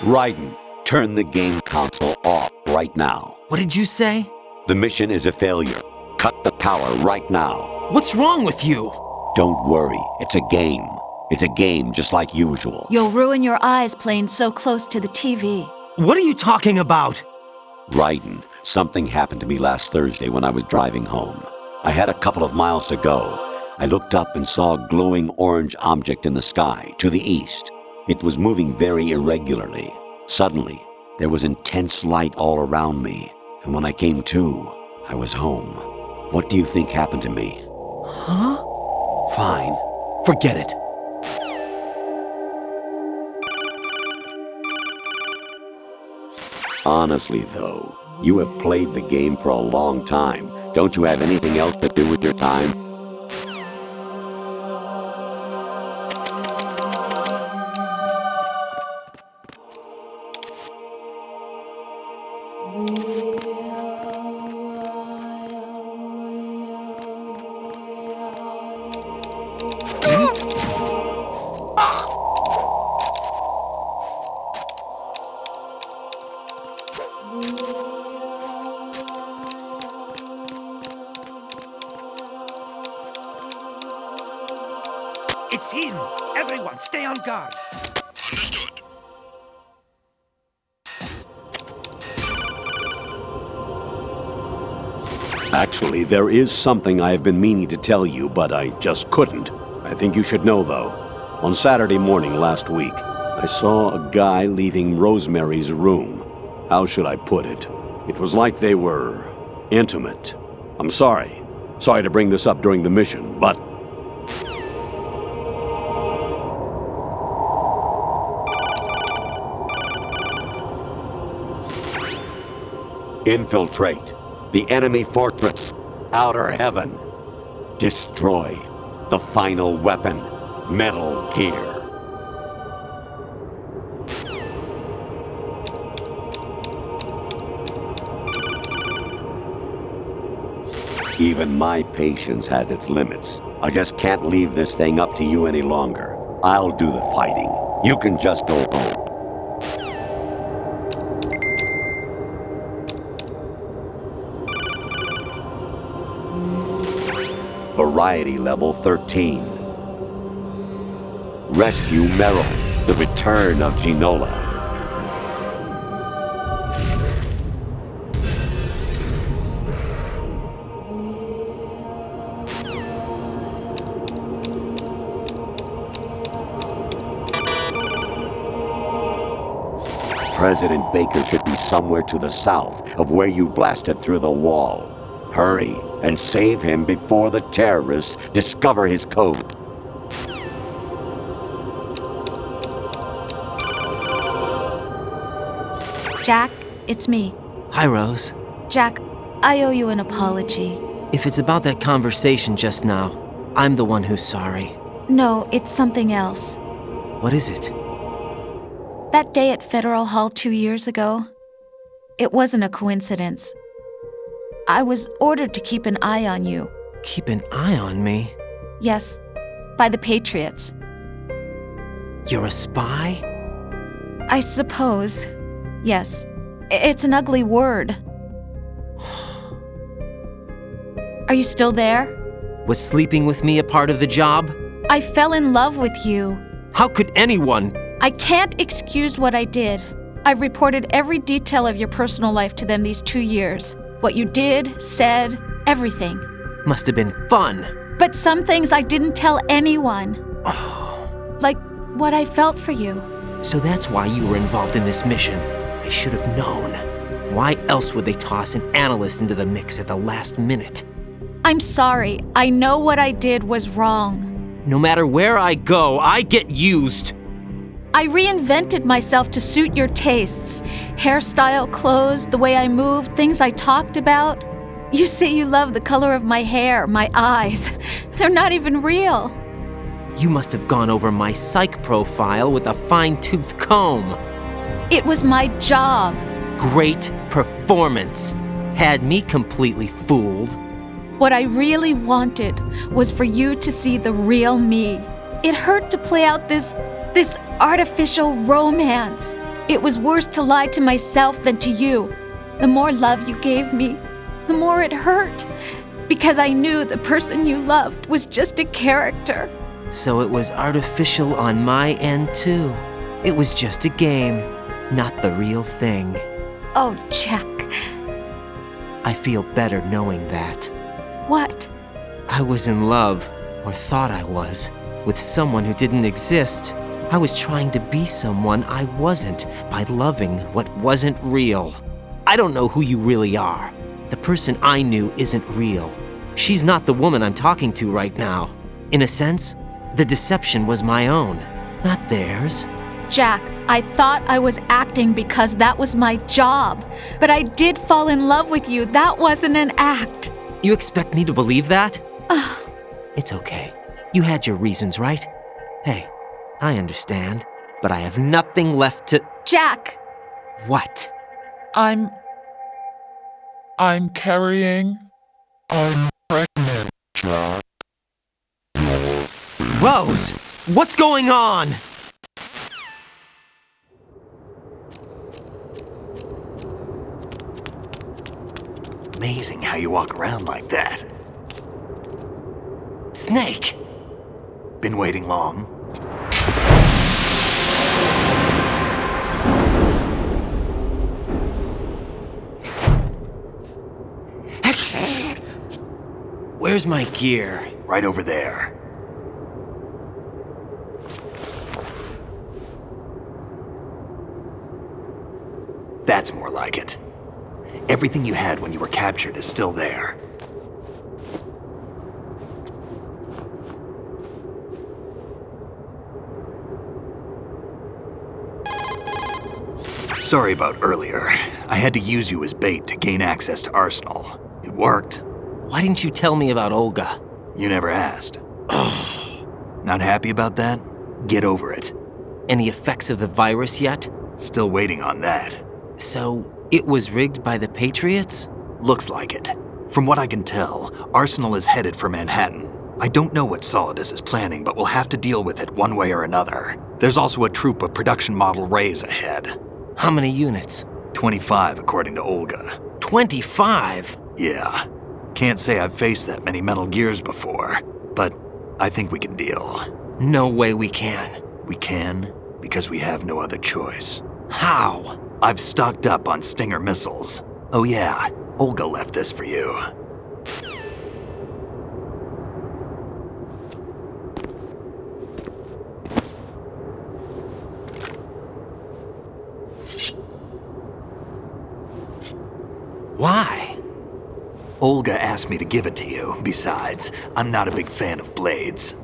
Raiden, turn the game console off right now. What did you say? The mission is a failure. Cut the power right now. What's wrong with you? Don't worry, it's a game. It's a game just like usual. You'll ruin your eyes playing so close to the TV. What are you talking about? Raiden, something happened to me last Thursday when I was driving home. I had a couple of miles to go. I looked up and saw a glowing orange object in the sky to the east. It was moving very irregularly. Suddenly, there was intense light all around me, and when I came to, I was home. What do you think happened to me? Huh? Fine. Forget it. Honestly, though, you have played the game for a long time. Don't you have anything else to do with your time? It's him! Everyone, stay on guard! Understood. Actually, there is something I have been meaning to tell you, but I just couldn't. I think you should know, though. On Saturday morning last week, I saw a guy leaving Rosemary's room. How should I put it? It was like they were intimate. I'm sorry. Sorry to bring this up during the mission, but... Infiltrate the enemy fortress, Outer Heaven. Destroy the final weapon, Metal Gear. Even my patience has its limits. I just can't leave this thing up to you any longer. I'll do the fighting. You can just go home. Variety level 13. Rescue Meryl, the return of Ginola. President Baker should be somewhere to the south of where you blasted through the wall. Hurry and save him before the terrorists discover his code. Jack, it's me. Hi, Rose. Jack, I owe you an apology. If it's about that conversation just now, I'm the one who's sorry. No, it's something else. What is it? That day at Federal Hall 2 years ago, it wasn't a coincidence. I was ordered to keep an eye on you. Keep an eye on me? Yes, by the Patriots. You're a spy? I suppose. Yes. It's an ugly word. Are you still there? Was sleeping with me a part of the job? I fell in love with you. How could anyone? I can't excuse what I did. I've reported every detail of your personal life to them these 2 years. What you did, said, everything. Must have been fun. But some things I didn't tell anyone. Oh. Like what I felt for you. So that's why you were involved in this mission. I should have known. Why else would they toss an analyst into the mix at the last minute? I'm sorry. I know what I did was wrong. No matter where I go, I get used. I reinvented myself to suit your tastes. Hairstyle, clothes, the way I moved, things I talked about. You say you love the color of my hair, my eyes. They're not even real. You must have gone over my psych profile with a fine-tooth comb. It was my job. Great performance. Had me completely fooled. What I really wanted was for you to see the real me. It hurt to play out this artificial romance. It was worse to lie to myself than to you. The more love you gave me, the more it hurt. Because I knew the person you loved was just a character. So it was artificial on my end, too. It was just a game, not the real thing. Oh, Jack. I feel better knowing that. What? I was in love, or thought I was, with someone who didn't exist. I was trying to be someone I wasn't by loving what wasn't real. I don't know who you really are. The person I knew isn't real. She's not the woman I'm talking to right now. In a sense, the deception was my own, not theirs. Jack, I thought I was acting because that was my job. But I did fall in love with you. That wasn't an act. You expect me to believe that? It's okay. You had your reasons, right? Hey, I understand, but I have nothing left to... Jack! What? I'm carrying. I'm pregnant, Jack. Rose, what's going on? Amazing how you walk around like that. Snake! Been waiting long? Where's my gear? Right over there. That's more like it. Everything you had when you were captured is still there. Sorry about earlier. I had to use you as bait to gain access to Arsenal. It worked. Why didn't you tell me about Olga? You never asked. Not happy about that? Get over it. Any effects of the virus yet? Still waiting on that. So, it was rigged by the Patriots? Looks like it. From what I can tell, Arsenal is headed for Manhattan. I don't know what Solidus is planning, but we'll have to deal with it one way or another. There's also a troop of production model Rays ahead. How many units? 25, according to Olga. 25? Yeah. Can't say I've faced that many Metal Gears before, but I think we can deal. No way we can. We can, because we have no other choice. How? I've stocked up on Stinger missiles. Oh yeah, Olga left this for you. Why? Olga asked me to give it to you. Besides, I'm not a big fan of blades.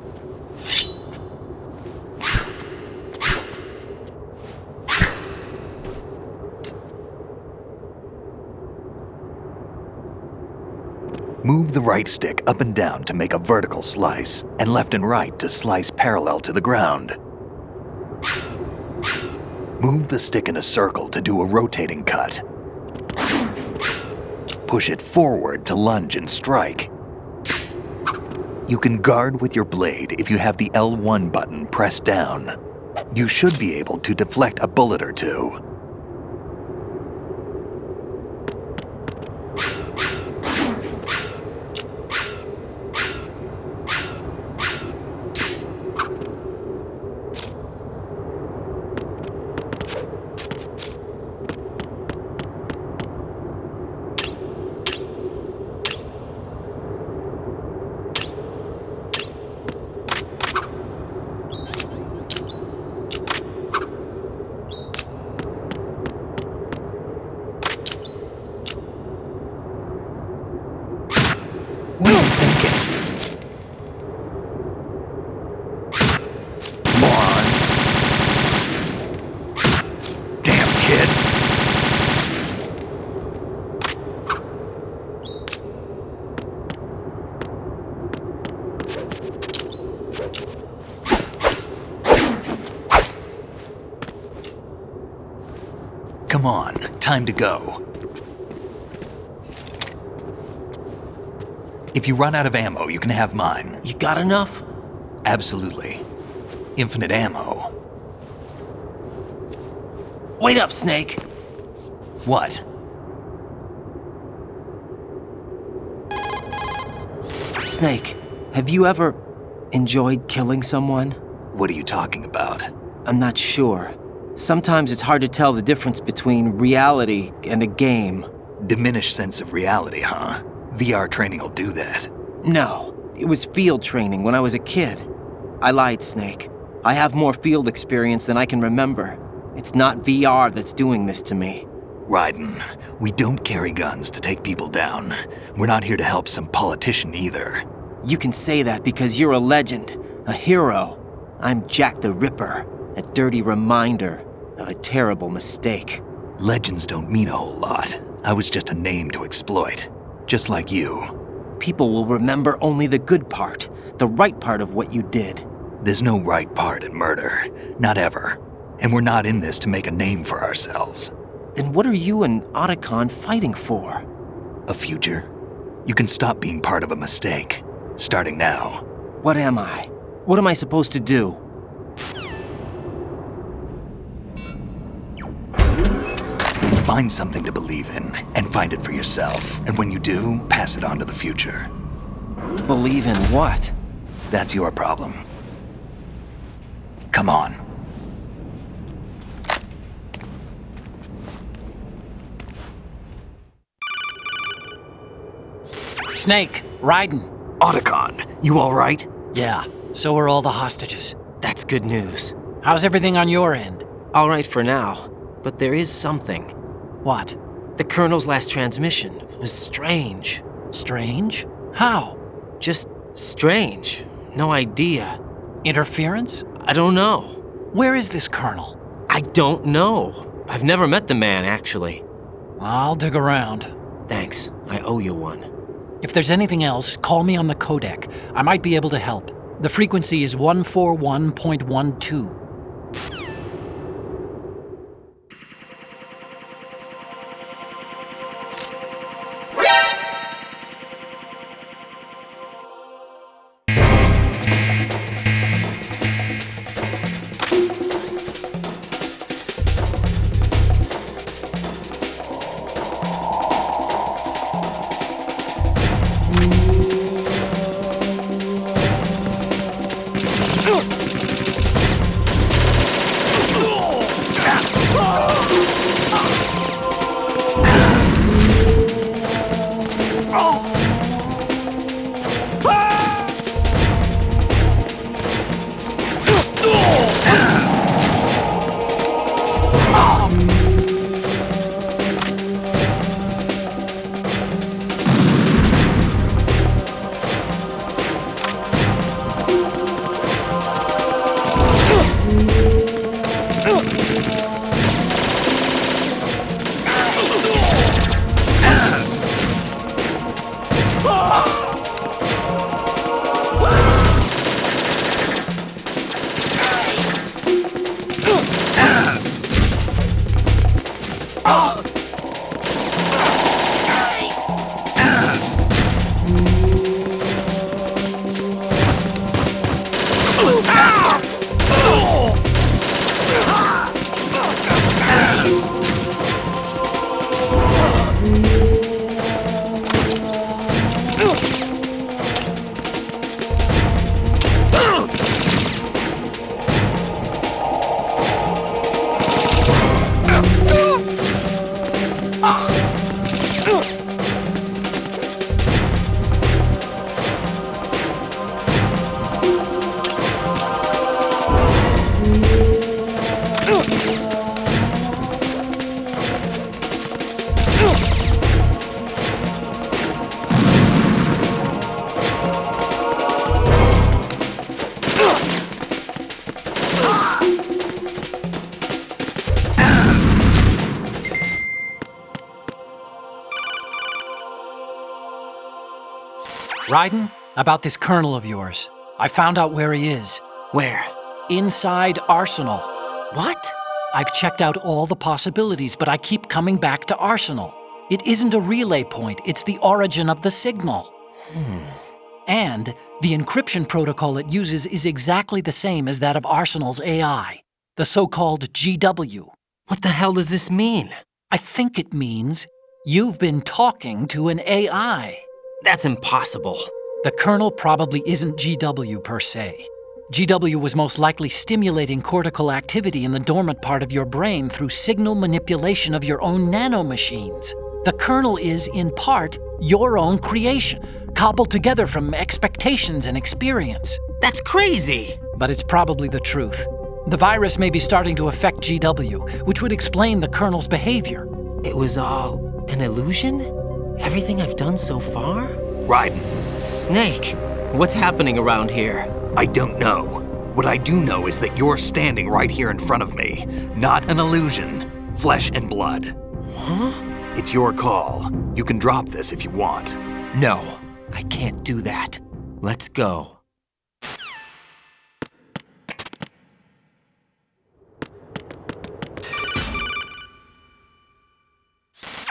Move the right stick up and down to make a vertical slice, and left and right to slice parallel to the ground. Move the stick in a circle to do a rotating cut. Push it forward to lunge and strike. You can guard with your blade if you have the L1 button pressed down. You should be able to deflect a bullet or two. What are you thinking? Moron. Damn kid. Come on, time to go. If you run out of ammo, you can have mine. You got enough? Absolutely. Infinite ammo. Wait up, Snake. What? Snake, have you ever enjoyed killing someone? What are you talking about? I'm not sure. Sometimes it's hard to tell the difference between reality and a game. Diminished sense of reality, huh? VR training will do that. No, it was field training when I was a kid. I lied, Snake. I have more field experience than I can remember. It's not VR that's doing this to me. Raiden, we don't carry guns to take people down. We're not here to help some politician either. You can say that because you're a legend, a hero. I'm Jack the Ripper, a dirty reminder of a terrible mistake. Legends don't mean a whole lot. I was just a name to exploit, just like you. People will remember only the good part, the right part of what you did. There's no right part in murder, not ever. And we're not in this to make a name for ourselves. Then what are you and Otacon fighting for? A future? You can stop being part of a mistake, starting now. What am I? What am I supposed to do? Find something to believe in, and find it for yourself. And when you do, pass it on to the future. Believe in what? That's your problem. Come on. Snake, Raiden. Otacon, you all right? Yeah, so are all the hostages. That's good news. How's everything on your end? All right for now, but there is something. What? The Colonel's last transmission was strange. Strange? How? Just strange. No idea. Interference? I don't know. Where is this Colonel? I don't know. I've never met the man, actually. I'll dig around. Thanks. I owe you one. If there's anything else, call me on the codec. I might be able to help. The frequency is 141.12. Raiden, about this Colonel of yours. I found out where he is. Where? Inside Arsenal. What? I've checked out all the possibilities, but I keep coming back to Arsenal. It isn't a relay point, it's the origin of the signal. And the encryption protocol it uses is exactly the same as that of Arsenal's AI, the so-called GW. What the hell does this mean? I think it means you've been talking to an AI. That's impossible. The kernel probably isn't GW per se. GW was most likely stimulating cortical activity in the dormant part of your brain through signal manipulation of your own nanomachines. The kernel is, in part, your own creation, cobbled together from expectations and experience. That's crazy! But it's probably the truth. The virus may be starting to affect GW, which would explain the kernel's behavior. It was all an illusion? Everything I've done so far? Raiden, Snake, what's happening around here? I don't know. What I do know is that you're standing right here in front of me. Not an illusion. Flesh and blood. Huh? It's your call. You can drop this if you want. No, I can't do that. Let's go.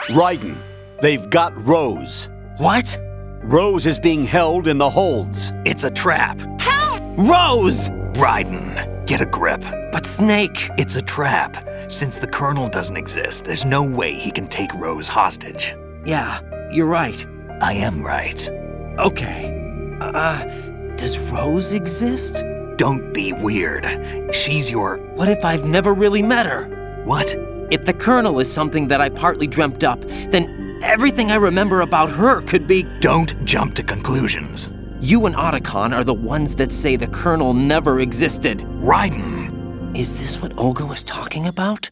Raiden, they've got Rose. What? Rose is being held in the holds. It's a trap. Rose! Raiden, get a grip. But Snake... It's a trap. Since the Colonel doesn't exist, there's no way he can take Rose hostage. Yeah, you're right. I am right. Okay. Does Rose exist? Don't be weird. She's your... What if I've never really met her? What? If the Colonel is something that I partly dreamt up, then everything I remember about her could be... Don't jump to conclusions. You and Otacon are the ones that say the Colonel never existed. Raiden! Is this what Olga was talking about?